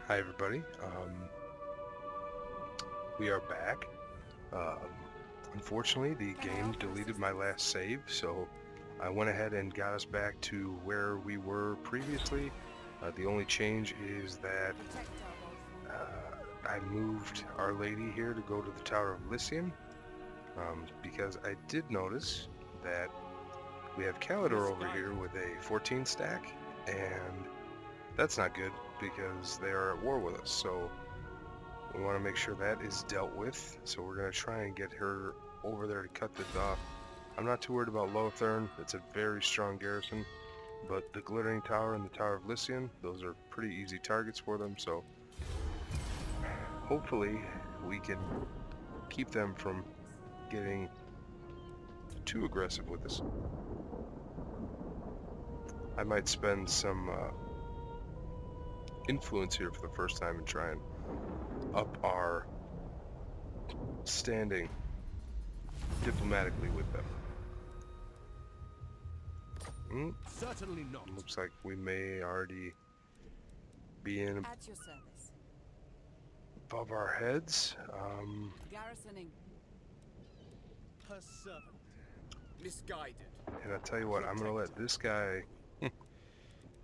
Hi everybody, we are back. Unfortunately the game deleted my last save, so I went ahead and got us back to where we were previously. The only change is that I moved Our Lady here to go to the Tower of Lycian, because I did notice that we have Calidor over here with a 14 stack, and that's not good because they are at war with us, so we want to make sure that is dealt with. So we're going to try and get her over there to cut this off. I'm not too worried about Lothern. It's a very strong garrison, but the Glittering Tower and the Tower of Lycian, those are pretty easy targets for them, so hopefully we can keep them from getting too aggressive with us. I might spend some influence here for the first time and try and up our standing diplomatically with them. Certainly not. Looks like we may already be in At your service. above our heads. Garrisoning. Her servant. Misguided. And I tell you what, I'm gonna let this guy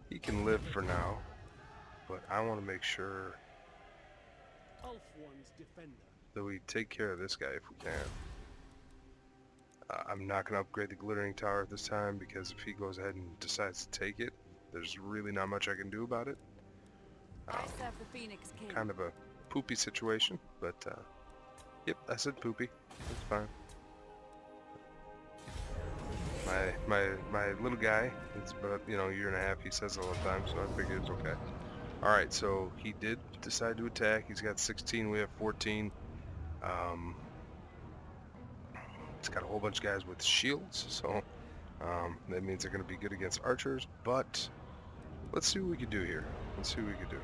he can live for now, but I want to make sure Ulfwon's defender. that we take care of this guy if we can. I'm not going to upgrade the Glittering Tower at this time because if he goes ahead and decides to take it, there's really not much I can do about it. I serve the Phoenix King. Kind of a poopy situation, but yep, I said poopy. That's fine. My little guy, it's about, you know, a year and a half, he says it all the time, so I figured it's okay. Alright, so he did decide to attack. He's got 16, we have 14. It's got a whole bunch of guys with shields, so that means they're going to be good against archers, but let's see what we can do here. Let's see what we can do.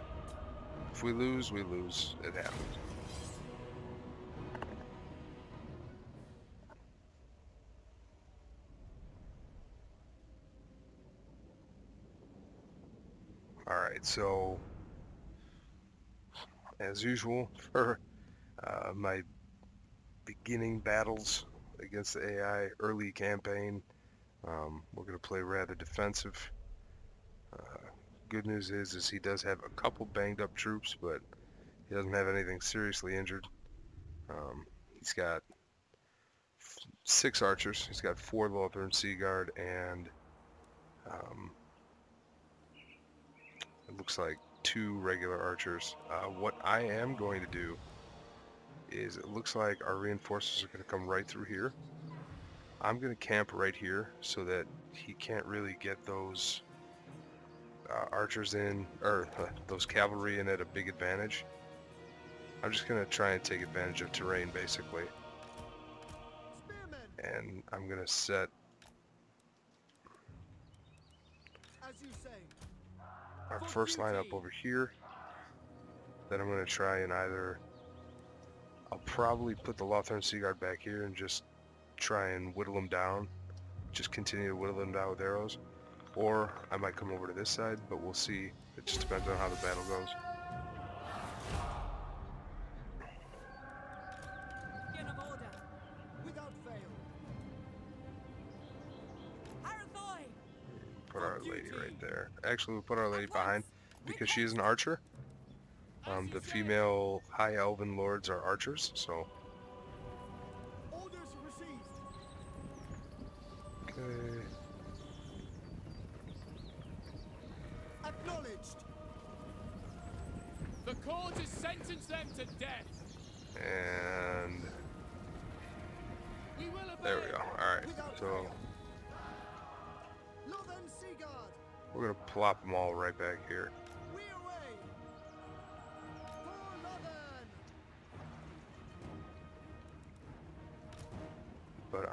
If we lose, we lose. It happens. Alright, so as usual for my beginning battles against the AI early campaign, we're going to play rather defensive. Good news is he does have a couple banged up troops, but he doesn't have anything seriously injured. He's got 6 archers, he's got 4 Lothern Sea Guard, and it looks like 2 regular archers. What I am going to do is, it looks like our reinforcements are going to come right through here. I'm going to camp right here so that he can't really get those archers in, or those cavalry in at a big advantage. I'm just going to try and take advantage of terrain basically. And I'm going to set our first line up over here. Then I'm going to try and I'll probably put the Lothern Sea Guard back here and just try and whittle them down. Just continue to whittle them down with arrows. Or I might come over to this side, but we'll see. It just depends on how the battle goes. Put Our Lady right there. Actually, we'll put Our Lady behind because she is an archer. The female High Elven Lords are archers, so. Okay. Acknowledged. The court has sentenced them to death. And there we go. Alright, so we're going to plop them all right back here. But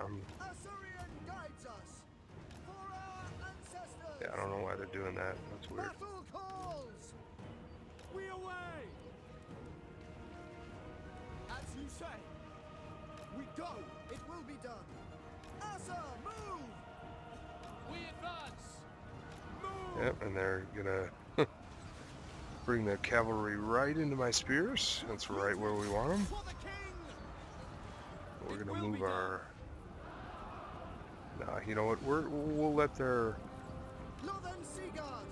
yeah, I don't know why they're doing that. That's weird. We away. As you say. We go. It will be done. Asa, move. We advance. Move. Yep, and they're gonna Bring the cavalry right into my spears. That's right where we want them. For the king! We're gonna move our... Nah, you know what? We'll let their... Northern Seaguard!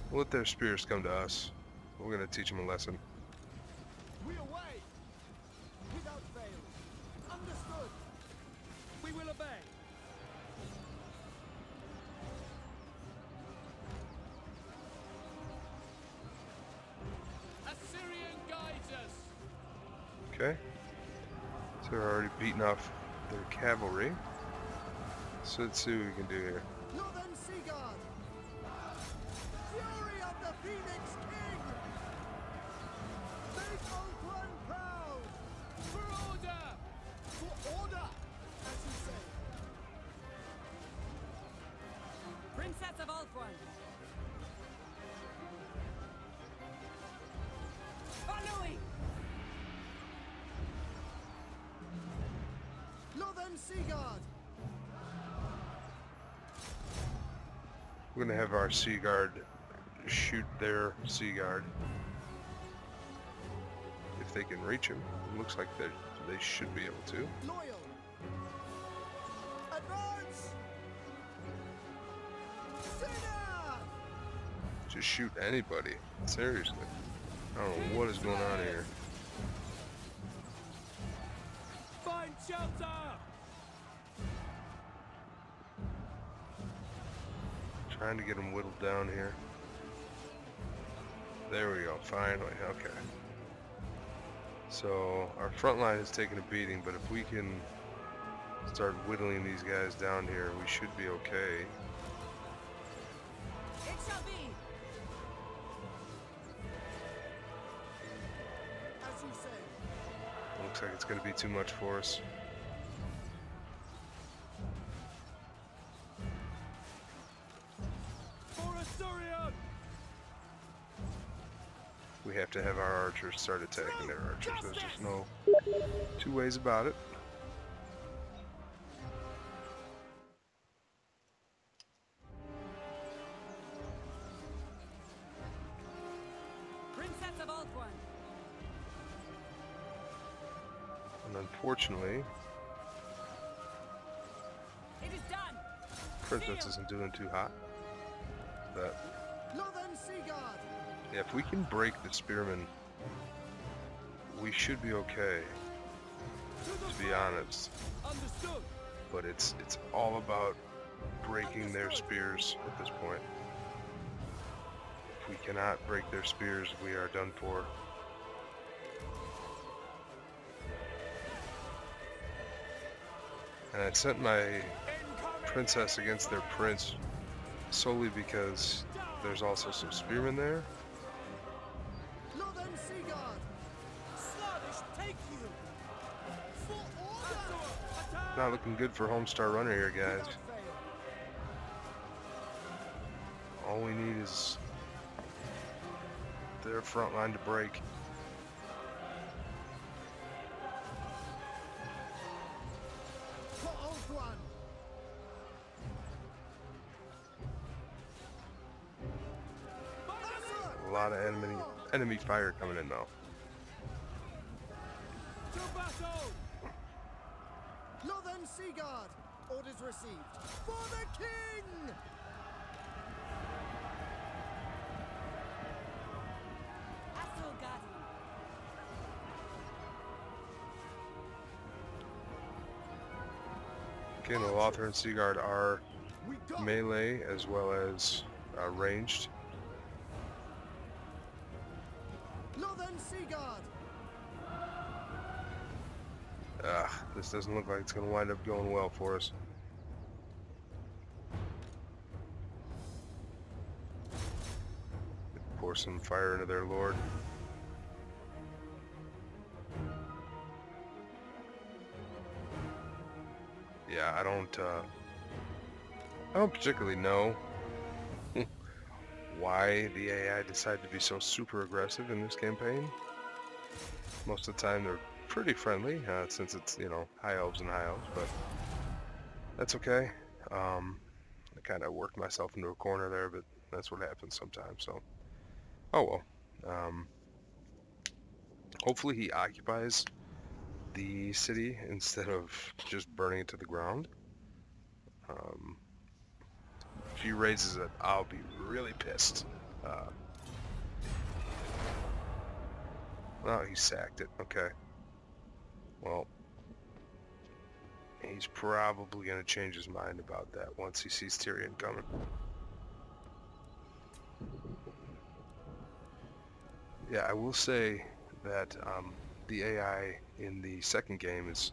We'll let their spears come to us. We're gonna teach them a lesson. We away! Without fail. Understood! We will obey! Assyrian guides us! Okay. So they're already beating off their cavalry. So let's see what we can do here. Northern Seaguard! Fury of the Phoenix King! Make Ultron proud! For order! For order, as you say. Princess of Ultron. Following. Northern Seaguard! We're gonna have our Sea Guard shoot their Sea Guard. If they can reach him. It looks like they should be able to. Loyal! Advance! Sinner! Just shoot anybody. Seriously. I don't know what is going on here. Find shelter! Trying to get them whittled down here. There we go, finally, okay. So, our front line is taking a beating, but if we can start whittling these guys down here, we should be okay. It shall be. As you say. Looks like it's going to be too much for us. For Assyrian! We have to have our archers start attacking their archers. There's just no two ways about it. Princess of Ultron. And unfortunately, It is done. Princess isn't doing too hot. But Northern Seaguard! yeah, if we can break the spearmen, we should be okay, to be honest. Understood! But it's all about breaking their spears at this point. If we cannot break their spears, we are done for. And I sent my princess against their prince solely because there's also some spearmen there. Northern Seaguard! Slavish, take you! For order! Attack! Not looking good for Homestar Runner here, guys. Without fail. All we need is their front line to break. For Ultron! A lot of enemy fire coming in though. To battle! Northern Seaguard! Orders received. For the king! Astral Guardian. Okay, the Lothar and Seaguard are We go! melee as well as ranged. Northern Seaguard! This doesn't look like it's going to wind up going well for us. Pour some fire into their lord. Yeah, I don't particularly know why the AI decided to be so super aggressive in this campaign. Most of the time they're pretty friendly, since it's, you know, high elves and high elves, but that's okay. I kind of worked myself into a corner there, but That's what happens sometimes. So, oh well. Hopefully he occupies the city instead of just burning it to the ground. Um, if he raises it, I'll be really pissed. Oh, he sacked it. Okay. Well, he's probably going to change his mind about that once he sees Tyrion coming. Yeah, I will say that the AI in the second game is,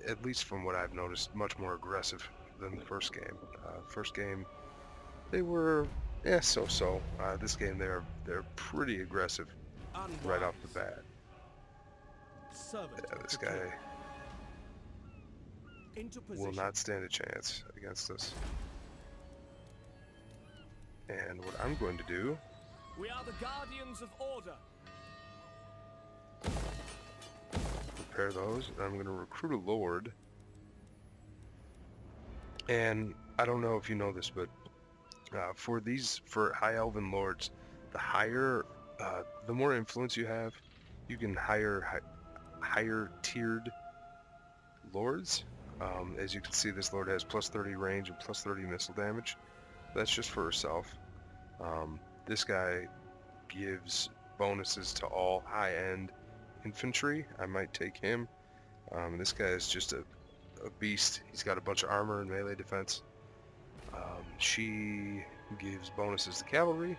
at least from what I've noticed, much more aggressive than the first game. First game, they were, yeah, so-so. This game, they're pretty aggressive right off the bat. Yeah, this guy will not stand a chance against us. And what I'm going to do... We are the guardians of order. Prepare those. I'm going to recruit a lord. And I don't know if you know this, but for high elven lords, the more influence you have, you can hire higher tiered lords. As you can see, this lord has plus 30 range and plus 30 missile damage. That's just for herself. This guy gives bonuses to all high-end infantry. I might take him. This guy is just a beast. He's got a bunch of armor and melee defense. She gives bonuses to cavalry.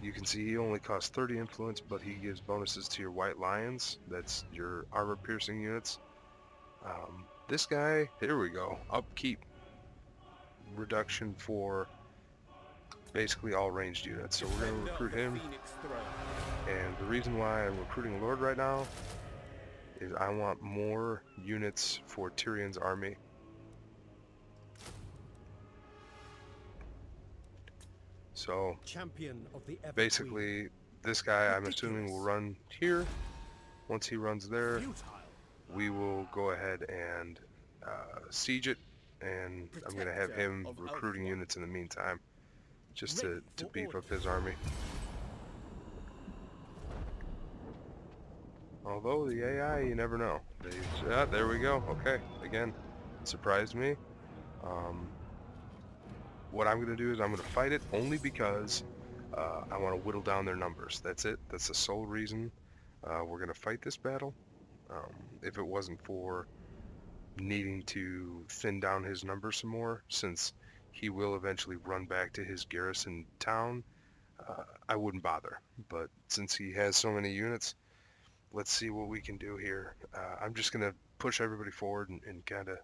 You can see he only costs 30 influence, but he gives bonuses to your white lions. That's your armor-piercing units. This guy, here we go. Upkeep reduction for basically all ranged units. So we're going to recruit him. And the reason why I'm recruiting a lord right now is I want more units for Tyrion's army. So Champion of the basically, this guy I'm assuming will run here. Once he runs there, we will go ahead and siege it, and I'm going to have him recruiting units in the meantime, just to beef up his army. Although the AI, you never know. There we go. Okay, again, surprised me. What I'm going to do is I'm going to fight it only because I want to whittle down their numbers. That's it. That's the sole reason we're going to fight this battle. If it wasn't for needing to thin down his numbers some more, since he will eventually run back to his garrison town, I wouldn't bother. But since he has so many units, let's see what we can do here. I'm just going to push everybody forward and kind of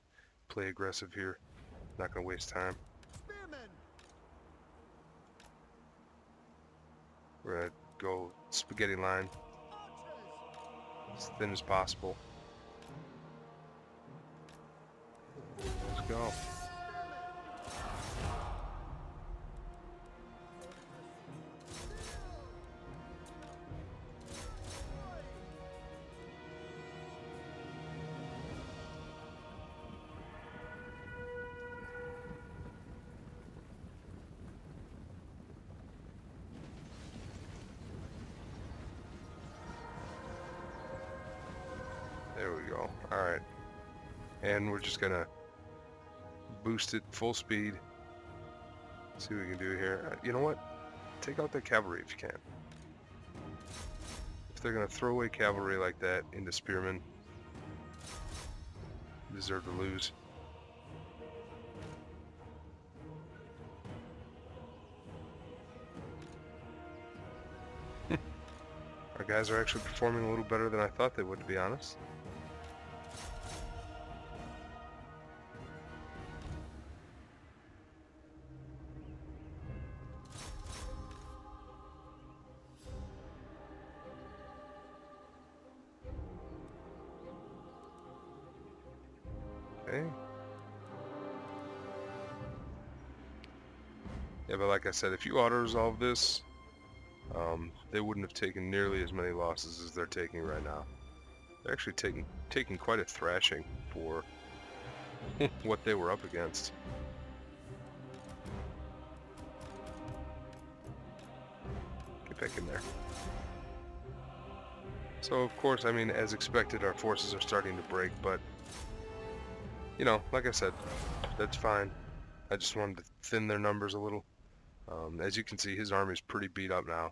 play aggressive here. Not going to waste time. We're going to go spaghetti line as thin as possible. Let's go. There we go. Alright. And we're just gonna boost it full speed. See what we can do here. You know what? Take out the cavalry if you can. If they're gonna throw away cavalry like that into spearmen, deserve to lose. Our guys are actually performing a little better than I thought they would, to be honest. Okay. Yeah, but like I said, if you auto-resolve this, they wouldn't have taken nearly as many losses as they're taking right now. They're actually taking quite a thrashing for what they were up against. picking there. So of course, I mean, as expected, our forces are starting to break, but you know, like I said, that's fine. I just wanted to thin their numbers a little. As you can see, his army's pretty beat up now.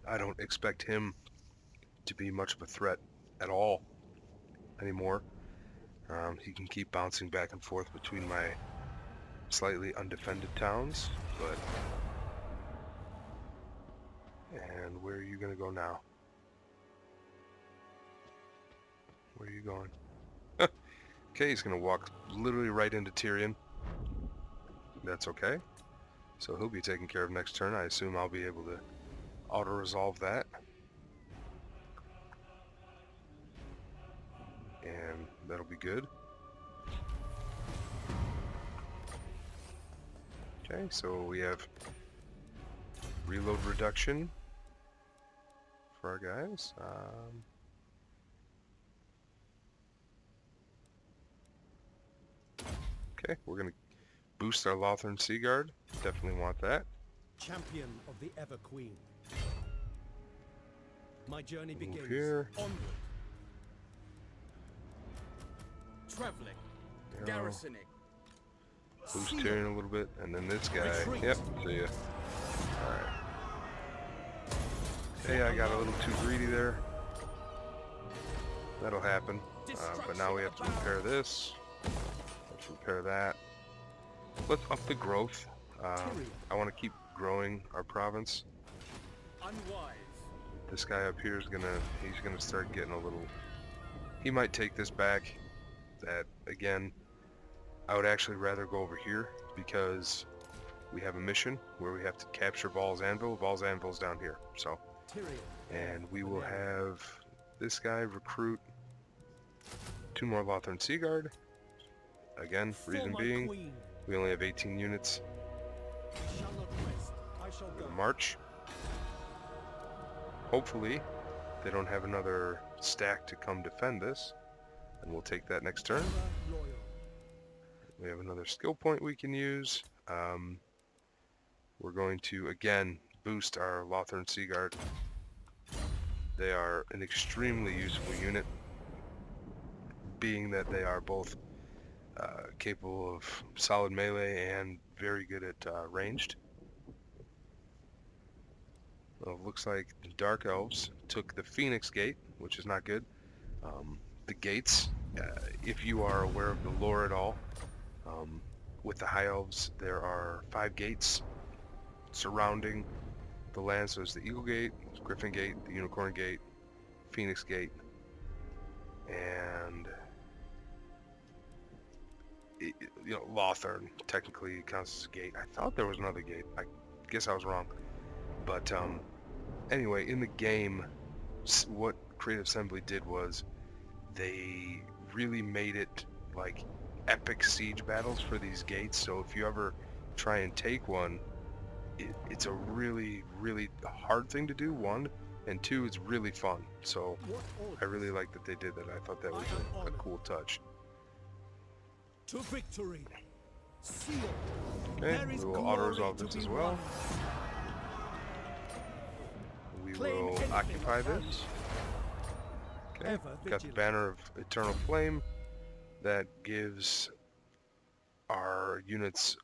I don't expect him to be much of a threat at all anymore. He can keep bouncing back and forth between my slightly undefended towns, but... And where are you gonna go now? Where are you going? Okay, he's gonna walk literally right into Tyrion. That's okay. So he'll be taken care of next turn. I assume I'll be able to auto-resolve that. And that'll be good. Okay, so we have reload reduction for our guys. Okay, we're gonna boost our Lothern Sea Guard. Definitely want that. Champion of the Ever Queen. My journey Move begins. here. Onward. Traveling. You know, Garrisoning. boost Tyrion a little bit, and then this guy. Retreat. Yep, see ya. Alright. Okay, I got a little too greedy there. That'll happen. But now we have to repair this. Let's repair that. Let's up the growth. I want to keep growing our province. Unwise. This guy up here is he's gonna start getting a little, he might take this back. That, again, I would actually rather go over here because we have a mission where we have to capture Val's Anvil. Val's Anvil's down here, so. And we will have this guy recruit 2 more Lothern Sea Guard. Again, reason being, we only have 18 units. We're gonna march. Hopefully, they don't have another stack to come defend this, and we'll take that next turn. We have another skill point we can use. We're going to, again, boost our Lothern Sea Guard. They are an extremely useful unit, being that they are both capable of solid melee and very good at ranged. Well, it looks like the Dark Elves took the Phoenix Gate, which is not good. The gates, if you are aware of the lore at all, with the High Elves, there are 5 gates surrounding the land. So there's the Eagle Gate, Griffin Gate, the Unicorn Gate, Phoenix Gate, and you know, Lothern technically counts as a gate. I thought there was another gate. I guess I was wrong. But anyway, in the game, what Creative Assembly did was they really made it like epic siege battles for these gates. So if you ever try and take one, it's a really, really hard thing to do, 1, and 2, it's really fun. So I really like that they did that. I thought that was a cool touch. To victory. Seal. Okay, we will auto-resolve this as well. We will occupy this. Okay, got the Banner of Eternal Flame. That gives our units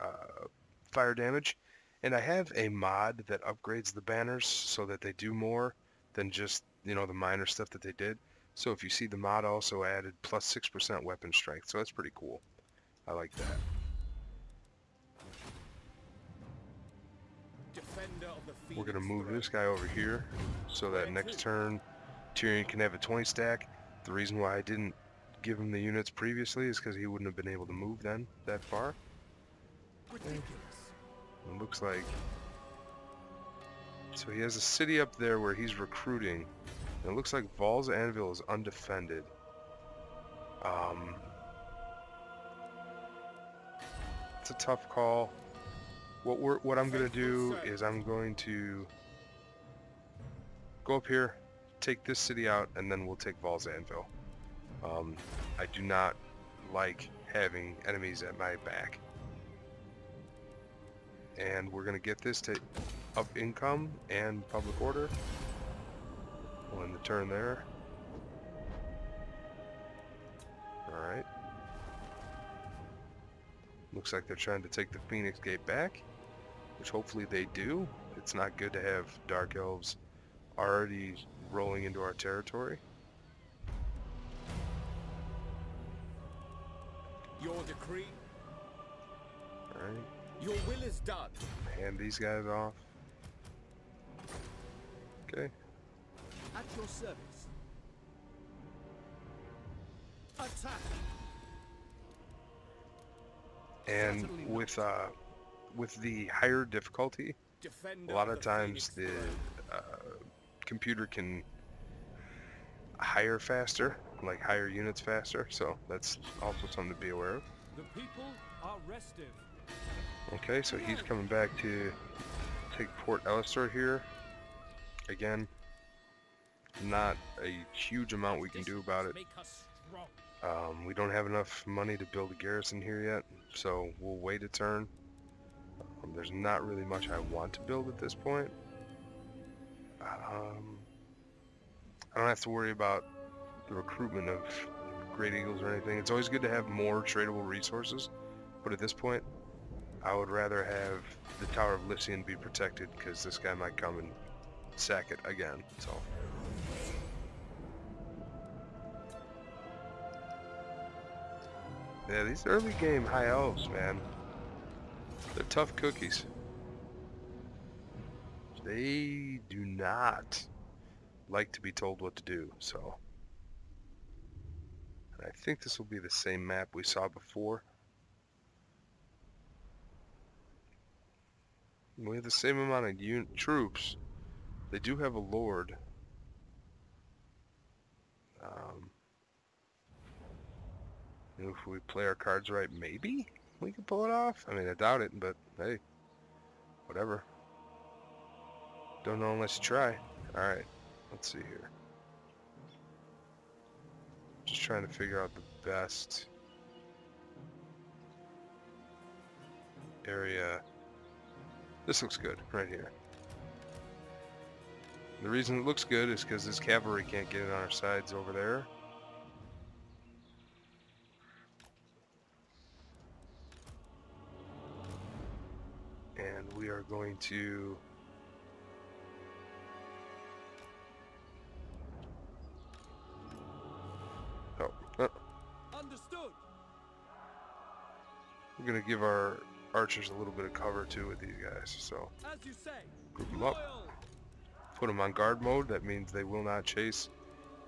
fire damage. And I have a mod that upgrades the banners so that they do more than just, you know, the minor stuff that they did. So if you see, the mod also added plus 6% weapon strength. So that's pretty cool. I like that. We're going to move this guy over here so that next turn Tyrion can have a 20 stack. The reason why I didn't give him the units previously is because he wouldn't have been able to move then that far. Okay. It looks like, so he has a city up there where he's recruiting. And it looks like Val's Anvil is undefended. It's a tough call. What I'm gonna do is I'm going to go up here, take this city out, and then we'll take Val's Anvil. I do not like having enemies at my back. and we're gonna get this to up income and public order. We'll end the turn there. Alright. Looks like they're trying to take the Phoenix Gate back, which hopefully they do. It's not good to have Dark Elves already rolling into our territory. Your decree, Alright. your will is done. Hand these guys off. Okay. At your service. Attack! And Certainly with the higher difficulty, Defender a lot of of the times Phoenix the throne. computer can hire faster, like hire units faster, so that's also something to be aware of. The people are restive. Okay, so he's coming back to take Port Ellistor here. Again, not a huge amount we can do about it. Make us strong. We don't have enough money to build a garrison here yet, so we'll wait a turn. There's not really much I want to build at this point. I don't have to worry about the recruitment of Great Eagles or anything. It's always good to have more tradable resources, but at this point, I would rather have the Tower of Lycian be protected, because this guy might come and sack it again, so... Yeah, these early game high elves, man. They're tough cookies. They do not like to be told what to do, so... And I think this will be the same map we saw before. We have the same amount of troops. They do have a lord. If we play our cards right, maybe we can pull it off. I mean, I doubt it, but hey, whatever. Don't know unless you try. Alright, let's see here. Just trying to figure out the best area. This looks good, right here. The reason it looks good is because this cavalry can't get it on our sides over there. And we are going to... Understood. We're going to give our archers a little bit of cover too with these guys, so As you say. group them up, Loyal. put them on guard mode. That means they will not chase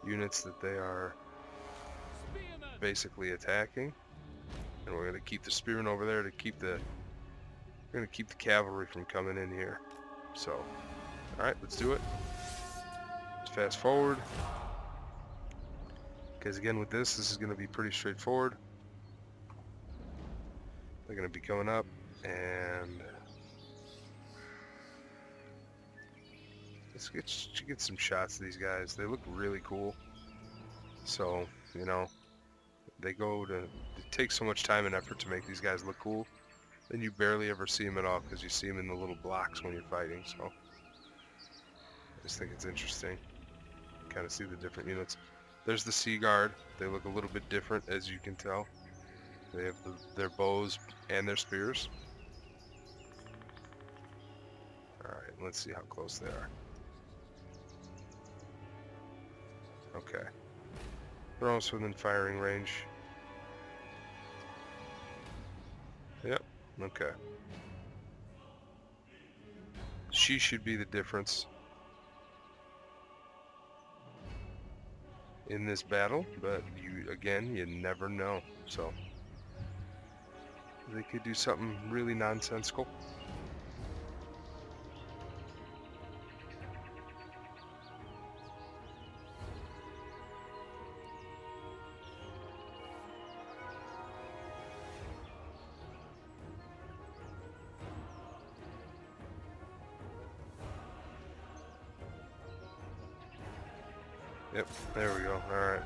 units that they are Spearmen. basically attacking. And we're going to keep the spearmen over there to keep the... We're going to keep the cavalry from coming in here. So, alright, let's do it. Let's fast forward. Because again with this is going to be pretty straightforward. They're going to be coming up, and let's get some shots of these guys. They look really cool. So, you know, they go to... It takes so much time and effort to make these guys look cool. Then you barely ever see them at all, because you see them in the little blocks when you're fighting, so... I just think it's interesting. Kind of see the different units. There's the Sea Guard. They look a little bit different, as you can tell. They have their bows and their spears. Alright, let's see how close they are. Okay. They're almost within firing range. Yep, okay. She should be the difference in this battle, but you never know. So they could do something really nonsensical. Yep, there we go. Alright.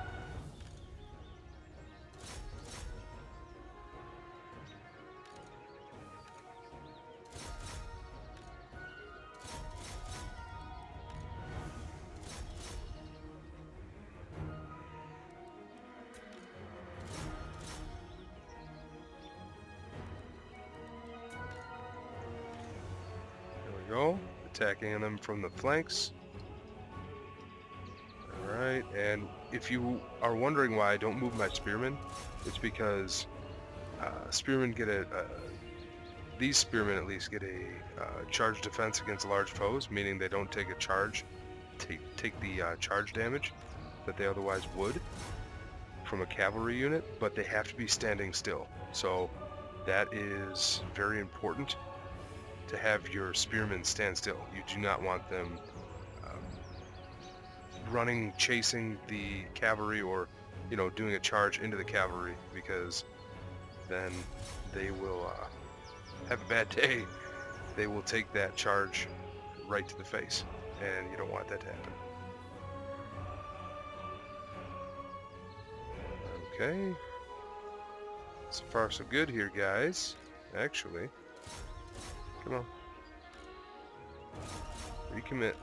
go. Attacking them from the flanks. Alright, and if you are wondering why I don't move my spearmen, it's because spearmen get these spearmen at least get a charge defense against large foes, meaning they don't take a charge, take the charge damage that they otherwise would from a cavalry unit, but they have to be standing still. So that is very important, to have your spearmen stand still. You do not want them running, chasing the cavalry, or doing a charge into the cavalry, because then they will have a bad day. They will take that charge right to the face, and you don't want that to happen. Okay, so far so good here, guys. Actually, come on, recommit.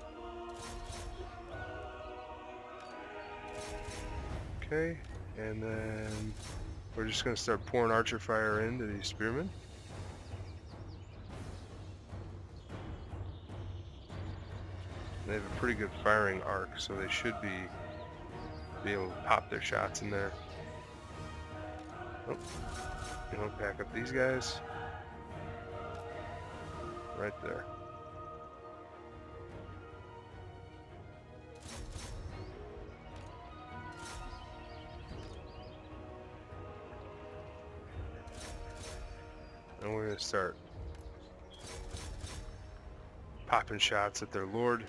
Okay, and then we're just going to start pouring archer fire into these spearmen. They have a pretty good firing arc, so they should be able to pop their shots in there. Oh, back up these guys. Right there. And we're going to start popping shots at their lord.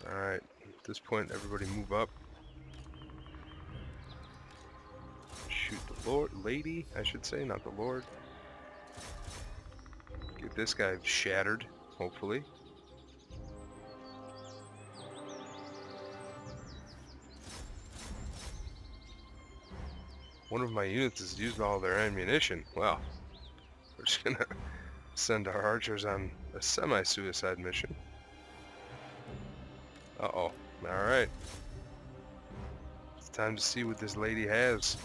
Alright, at this point everybody move up. Shoot the lord, lady, I should say, not the lord. Get this guy shattered, hopefully. One of my units has used all their ammunition. Well, we're just gonna send our archers on a semi-suicide mission. Uh-oh. Alright. It's time to see what this lady has.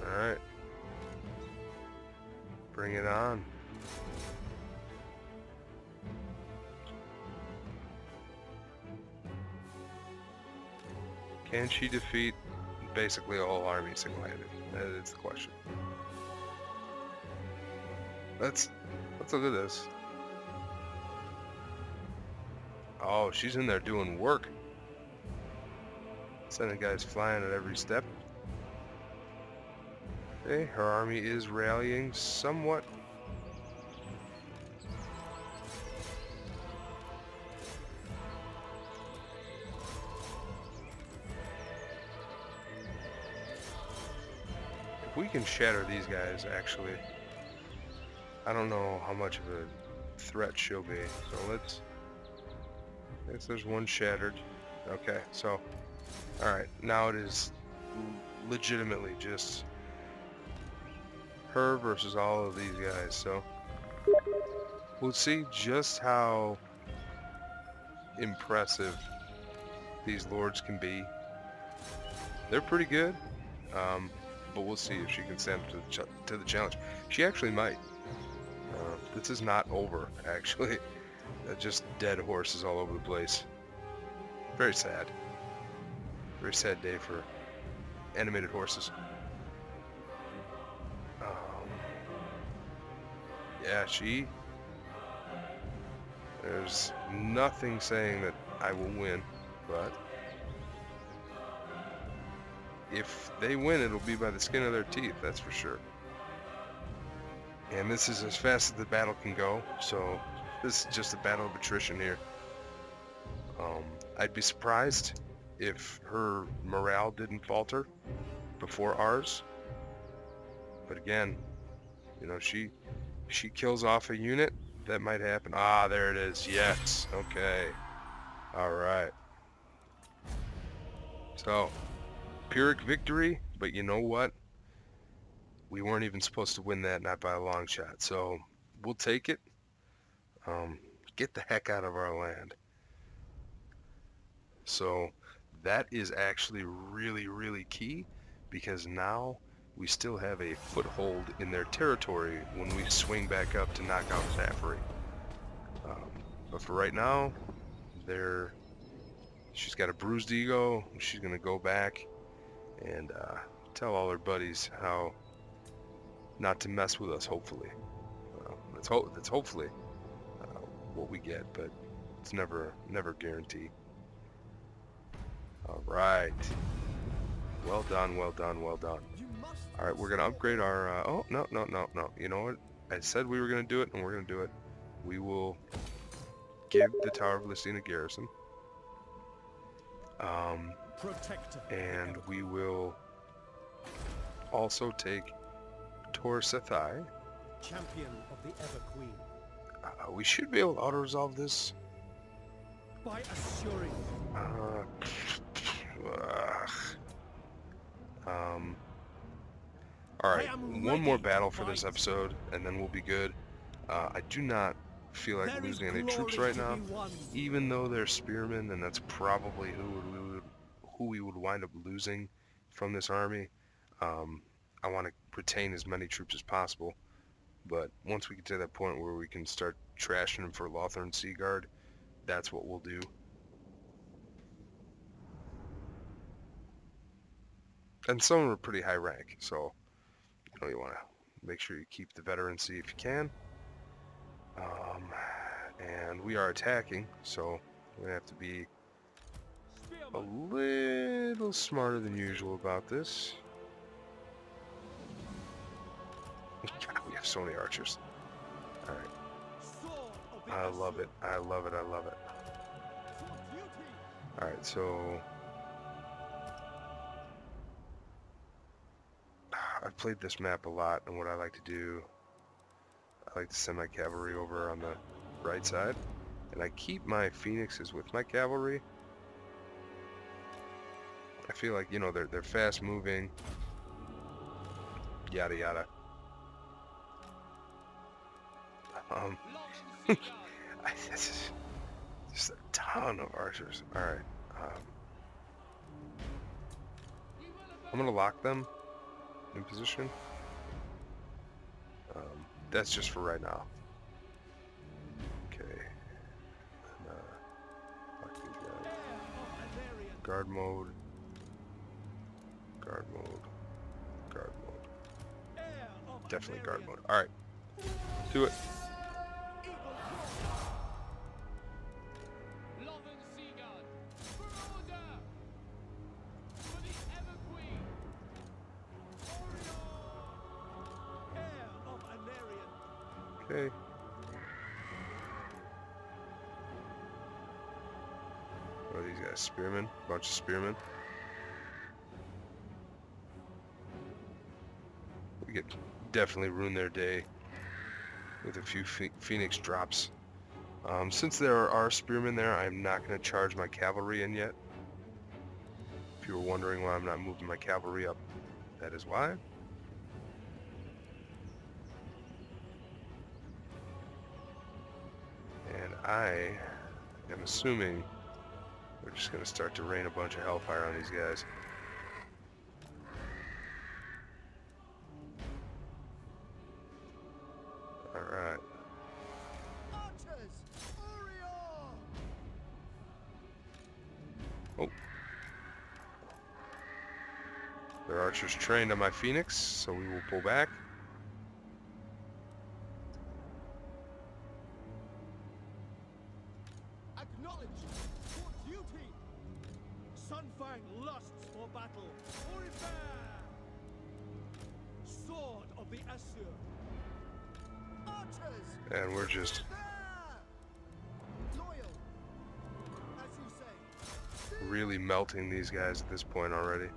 Alright. Bring it on. Can she defeat basically a whole army single-handed? That is the question. Let's look at this. Oh, she's in there doing work. Sending guys flying at every step. Okay, her army is rallying somewhat. If we can shatter these guys, actually, I don't know how much of a threat she'll be. So let's. I guess there's one shattered. Okay, so, all right, now it is legitimately just her versus all of these guys. So we'll see just how impressive these lords can be. They're pretty good. But we'll see if she can stand up to the challenge. She actually might. This is not over, actually. Just dead horses all over the place. Very sad. Very sad day for animated horses. Yeah, there's nothing saying that I will win, but if they win, it'll be by the skin of their teeth, that's for sure. And this is as fast as the battle can go, so this is just a battle of attrition here. I'd be surprised if her morale didn't falter before ours. But again, she kills off a unit, that might happen. Ah, there it is. Yes. Okay. All right. So, Pyrrhic victory, but you know what? We weren't even supposed to win that, not by a long shot. So we'll take it. Get the heck out of our land. So that is actually really, really key, because now we still have a foothold in their territory when we swing back up to knock out Zafiri. But for right now, she's got a bruised ego. She's going to go back and tell all her buddies how not to mess with us, hopefully. That's hopefully what we get, but it's never guaranteed. All right. Well done, well done, well done. You must All right, we're going to upgrade our... oh, no. You know what? I said we were going to do it, and we're going to do it. We will give the Tower of Lycian a garrison. Protector. And we will also take Tor Sethai. Champion of the Ever Queen. We should be able to auto-resolve this. By assuring Alright, one more battle for this episode, and then we'll be good. I do not feel like losing any troops right now, even though they're spearmen, and that's probably who we would wind up losing from this army. I want to retain as many troops as possible, but once we get to that point where we can start trashing them for Lothern Sea Guard, that's what we'll do. And some of them are pretty high rank, so you want to make sure you keep the veterancy if you can. And we are attacking, so we have to be a little smarter than usual about this. God, we have so many archers. Alright. I love it. I love it. I love it. Alright, so... I've played this map a lot, and what I like to do, I like to send my cavalry over on the right side, and I keep my phoenixes with my cavalry. I feel like, they're fast moving, yada yada. This is just a ton of archers. Alright, I'm gonna lock them in position. That's just for right now. Okay. And, lock these guys. Guard mode. Guard mode. Guard mode. Definitely guard mode. Alright. Do it. Okay. What are these guys? Spearmen? Bunch of spearmen. We could definitely ruin their day with a few phoenix drops. Since there are spearmen there, I'm not going to charge my cavalry in yet. If you were wondering why I'm not moving my cavalry up, that is why. I am assuming we're just going to start to rain a bunch of hellfire on these guys. Alright. Oh. Their archers trained on my phoenix, so we will pull back. And we're just really melting these guys at this point already.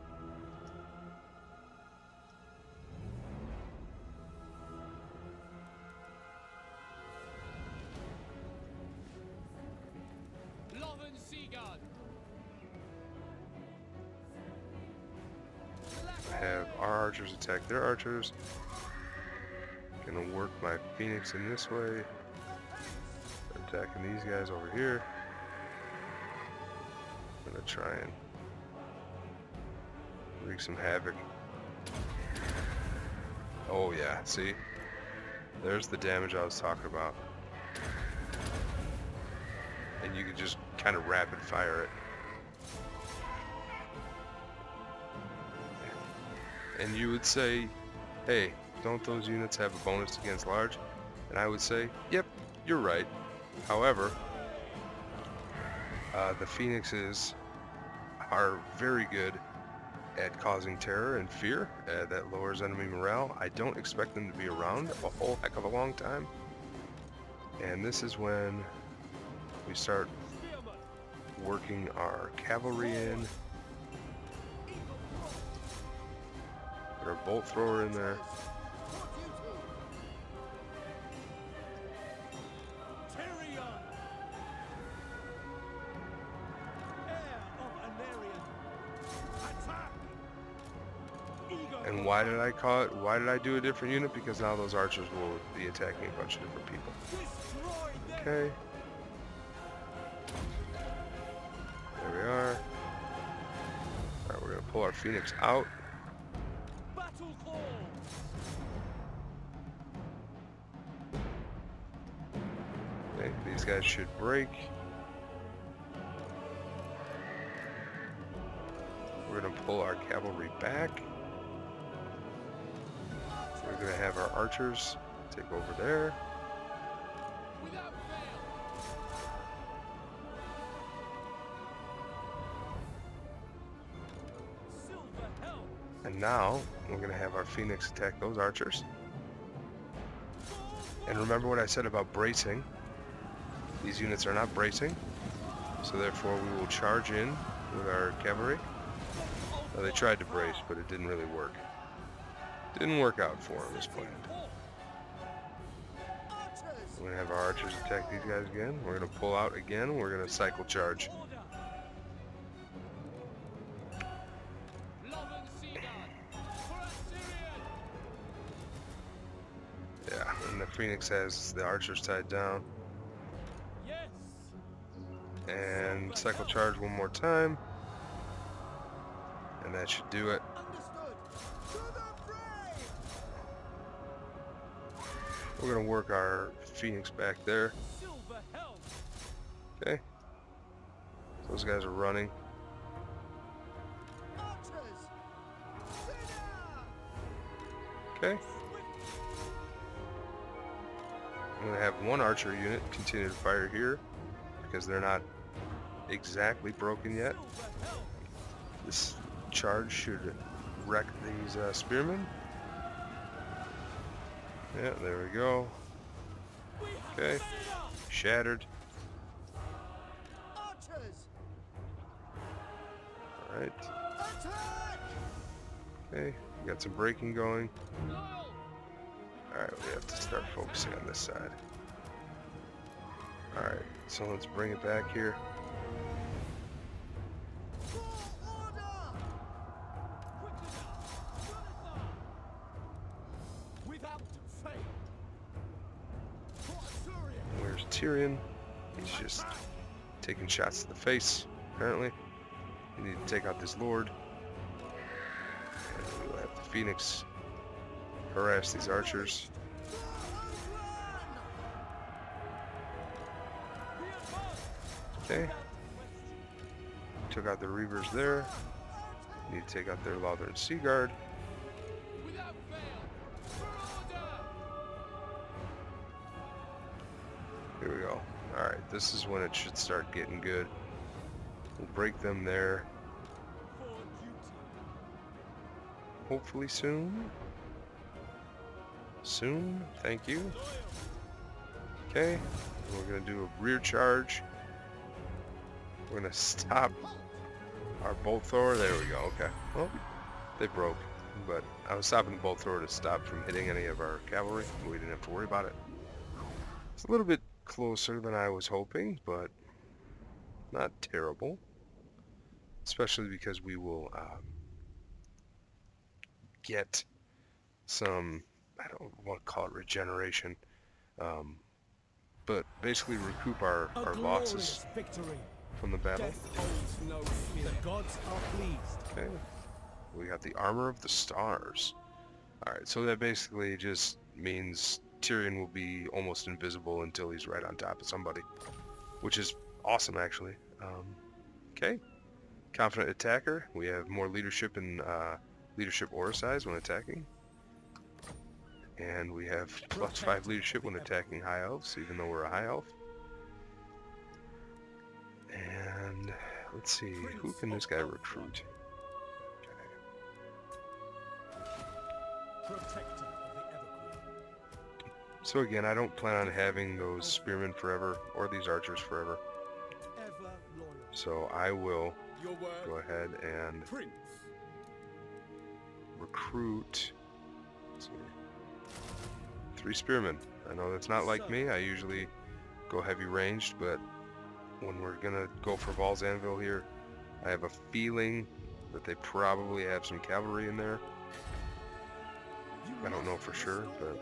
I have our archers attack their archers. Gonna work my Phoenix in this way. Attacking these guys over here. Gonna try and wreak some havoc. Oh yeah, see? There's the damage I was talking about. And you can just kind of rapid fire it. And you would say, hey, don't those units have a bonus against large? And I would say, yep, you're right. However, the Phoenixes are very good at causing terror and fear. That lowers enemy morale. I don't expect them to be around a whole heck of a long time. And this is when we start working our cavalry in. Put our bolt thrower in there. Tyrion, heir of Anarion, attack! Ego. And why did I call it? Why did I do a different unit? Because now those archers will be attacking a bunch of different people. Destroy them. Okay. There we are. Alright, we're gonna pull our Phoenix out. Battle call. Okay, these guys should break. We're gonna pull our cavalry back. We're gonna have our archers take over there. Without fail. Silver helm. And now we're gonna have our Phoenix attack those archers. And remember what I said about bracing. These units are not bracing, so therefore we will charge in with our cavalry. Well, they tried to brace, but it didn't really work. Didn't work out for them as planned. We're going to have our archers attack these guys again. We're going to pull out again. We're going to cycle charge. Yeah, and the Phoenix has the archers tied down. Yes. And cycle charge one more time. And that should do it. Understood. To the fray. We're going to work our Phoenix back there. Silver helm. Okay. Those guys are running. Archers. Sinner. Okay. I'm going to have one archer unit continue to fire here because they're not exactly broken yet. Silver helm. This charge should wreck these spearmen. Yeah, there we go. Okay. Shattered. Archers. Alright. Attack. Okay. Got some braking going. Alright, we have to start focusing on this side. Alright, so let's bring it back here. For order. Without fail. For Assyria. Where's Tyrion? He's just taking shots to the face, apparently. We need to take out this lord. And we will have the Phoenix harass these archers. Okay. Took out the Reavers there. Need to take out their Lothern Sea Guard. Without fail. For order. Here we go. Alright, this is when it should start getting good. We'll break them there. For duty. Hopefully soon. Soon, thank you. Okay, we're going to do a rear charge. We're going to stop our bolt thrower. There we go, okay. Well, they broke, but I was stopping the bolt thrower to stop from hitting any of our cavalry. We didn't have to worry about it. It's a little bit closer than I was hoping, but not terrible. Especially because we will get some, I don't want to call it regeneration, but basically recoup our A losses glorious victory. from the battle. Death holds no fear. The gods are pleased. Okay. We got the Armor of the Stars. Alright, so that basically just means Tyrion will be almost invisible until he's right on top of somebody, which is awesome, actually. Okay. Confident Attacker. We have more leadership and leadership aura size when attacking. And we have +5 leadership when attacking High Elves, even though we're a High Elf. And let's see, who can this guy recruit? Protector of the Everqueen. So again, I don't plan on having those spearmen forever, or these archers forever. Ever loyal. So I will Your word, go ahead and Prince. recruit, let's see, 3 spearmen. I know that's not like me, I usually go heavy ranged, but when we're gonna go for Val's Anvil here, I have a feeling that they probably have some cavalry in there. I don't know for sure, but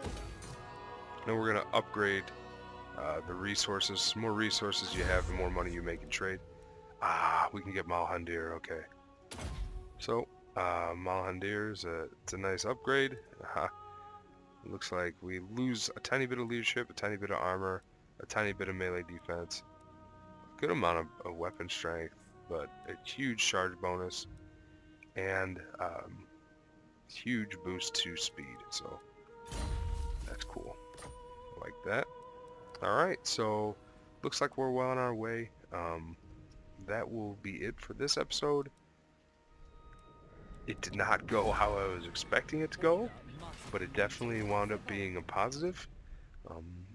then we're gonna upgrade the resources. The more resources you have, the more money you make in trade. Ah, we can get Malhandir, okay. So, Malhandir is it's a nice upgrade. Looks like we lose a tiny bit of leadership, a tiny bit of armor, a tiny bit of melee defense, a good amount of weapon strength, but a huge charge bonus, and huge boost to speed, so that's cool. Like that. Alright, so looks like we're well on our way. That will be it for this episode. It did not go how I was expecting it to go, but it definitely wound up being a positive.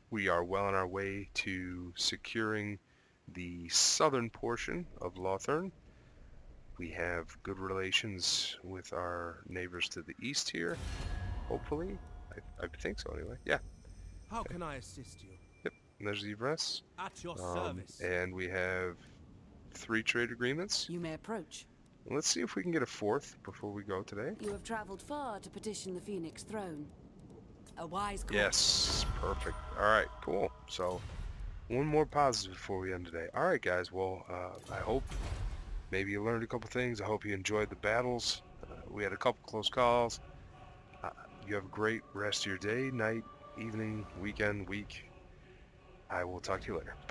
We are well on our way to securing the southern portion of Lothern. We have good relations with our neighbors to the east here, hopefully. I think so anyway. Yeah. How can I assist you? Yep. And there's Yvresse. At your service. And we have 3 trade agreements. You may approach. Let's see if we can get a 4th before we go today. You have traveled far to petition the Phoenix throne. A wise course. Yes, perfect. Alright, cool. So, one more positive before we end today. Alright guys, well, I hope maybe you learned a couple things. I hope you enjoyed the battles. We had a couple close calls. You have a great rest of your day, night, evening, weekend, week. I will talk to you later. Bye.